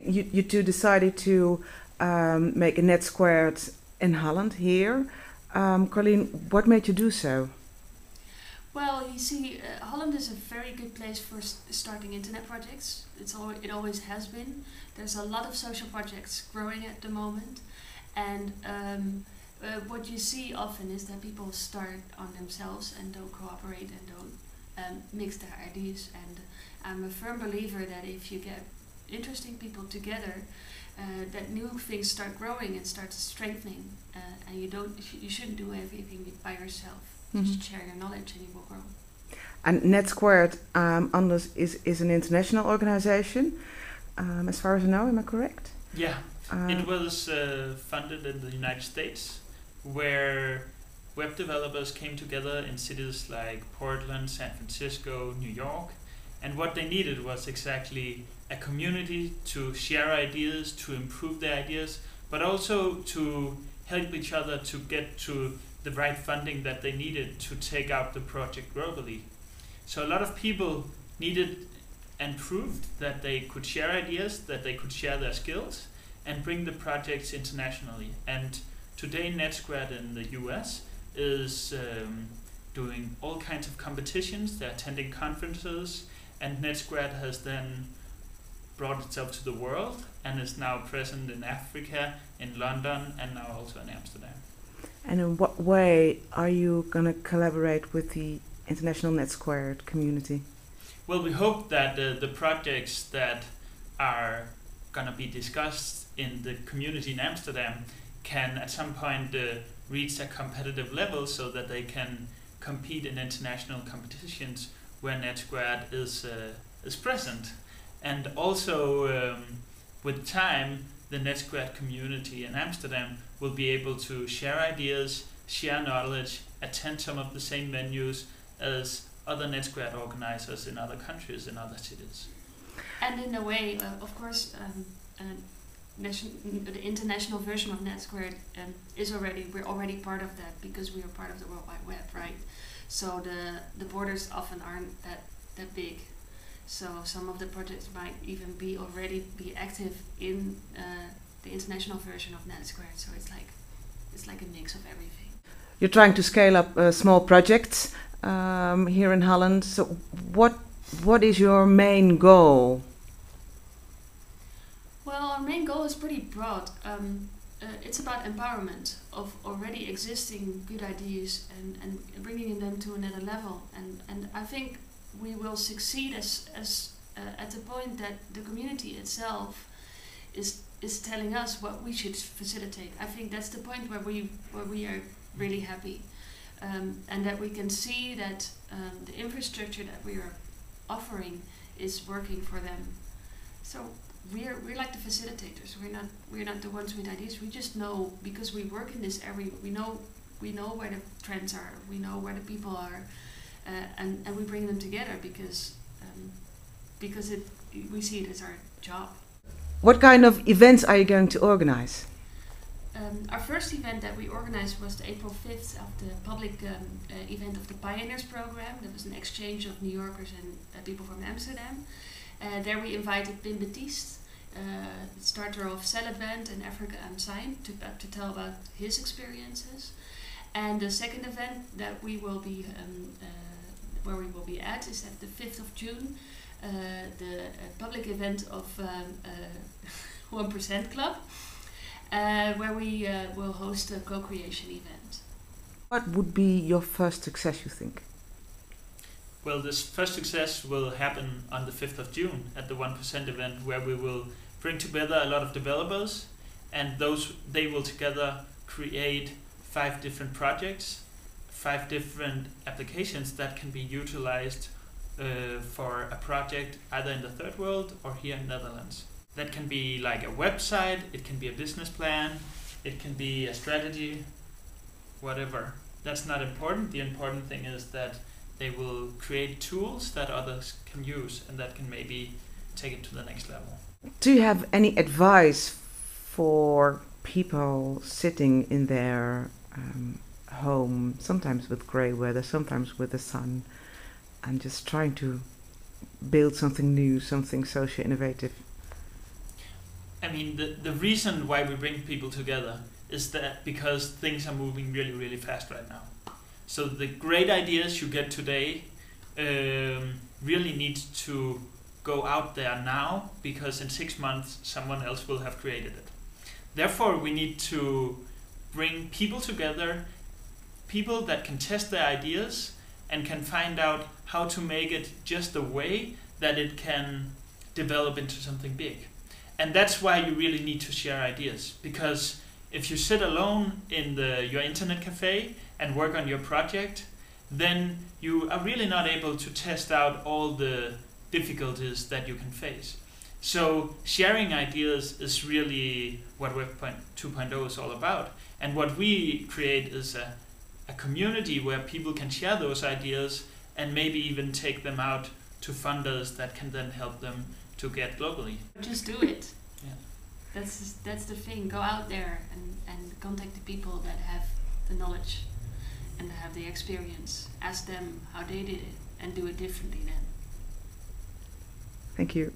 You two decided to make a Netsquared in Holland here. Carleen, what made you do so? Well, you see, Holland is a very good place for starting internet projects. It always has been. There's a lot of social projects growing at the moment, and what you see often is that people start on themselves and don't cooperate and don't mix their ideas. And I'm a firm believer that if you get interesting people together, that new things start growing and start strengthening, and you shouldn't do everything by yourself. Just share your knowledge and you will grow. And Netsquared, Anders, is an international organization, as far as I know. Am I correct? Yeah, it was funded in the United States, where web developers came together in cities like Portland, San Francisco, New York, and what they needed was exactly a community to share ideas, to improve their ideas, but also to help each other to get to the right funding that they needed to take out the project globally. So a lot of people needed and proved that they could share ideas, that they could share their skills and bring the projects internationally. And today Netsquared in the US is doing all kinds of competitions, they're attending conferences, and Netsquared has then brought itself to the world and is now present in Africa, in London, and now also in Amsterdam. And in what way are you going to collaborate with the international Netsquared community? Well, we hope that the projects that are going to be discussed in the community in Amsterdam can at some point reach a competitive level so that they can compete in international competitions where Netsquared is present. And also with time, the Netsquared community in Amsterdam will be able to share ideas, share knowledge, attend some of the same venues as other Netsquared organizers in other countries, in other cities. And in a way, of course, the international version of Netsquared we're already part of that because we are part of the World Wide Web, right? So the borders often aren't that big. So some of the projects might even already be active in the international version of Netsquared. So it's like a mix of everything. You're trying to scale up small projects here in Holland. So what is your main goal? Well, our main goal is pretty broad. It's about empowerment of already existing good ideas and bringing them to another level. And I think we will succeed as at the point that the community itself is telling us what we should facilitate. I think that's the point where we are really happy, and that we can see that the infrastructure that we are offering is working for them. So we're like the facilitators. We're not the ones with ideas. We just know, because we work in this area. We know where the trends are. We know where the people are. And we bring them together because we see it as our job. What kind of events are you going to organize? Our first event that we organized was the April 5th of the public event of the Pioneers program. That was an exchange of New Yorkers and people from Amsterdam. There we invited Pim Batiste, starter of Salad Band and Africa I'm Sign, to tell about his experiences. And the second event that we will be where we will be at is at the 5th of June, the public event of 1% Club, where we will host a co-creation event. What would be your first success, you think? Well, this first success will happen on the 5th of June at the 1% event, where we will bring together a lot of developers, and they will together create 5 different projects, 5 different applications that can be utilized for a project either in the third world or here in Netherlands. That can be like a website, it can be a business plan, it can be a strategy, whatever. That's not important. The important thing is that they will create tools that others can use and that can maybe take it to the next level. Do you have any advice for people sitting in their home, sometimes with grey weather, sometimes with the sun, and just trying to build something new, something social innovative? I mean, the reason why we bring people together is that because things are moving really, really fast right now. So the great ideas you get today really need to go out there now, because in 6 months someone else will have created it. Therefore, we need to bring people together, people that can test their ideas and can find out how to make it just the way that it can develop into something big. And that's why you really need to share ideas, because if you sit alone in your internet cafe and work on your project, then you are really not able to test out all the difficulties that you can face. So sharing ideas is really what Web 2.0 is all about. And what we create is a community where people can share those ideas and maybe even take them out to funders that can then help them to get globally. Just do it. Yeah. That's the thing. Go out there and contact the people that have the knowledge and have the experience. Ask them how they did it and do it differently then. Thank you.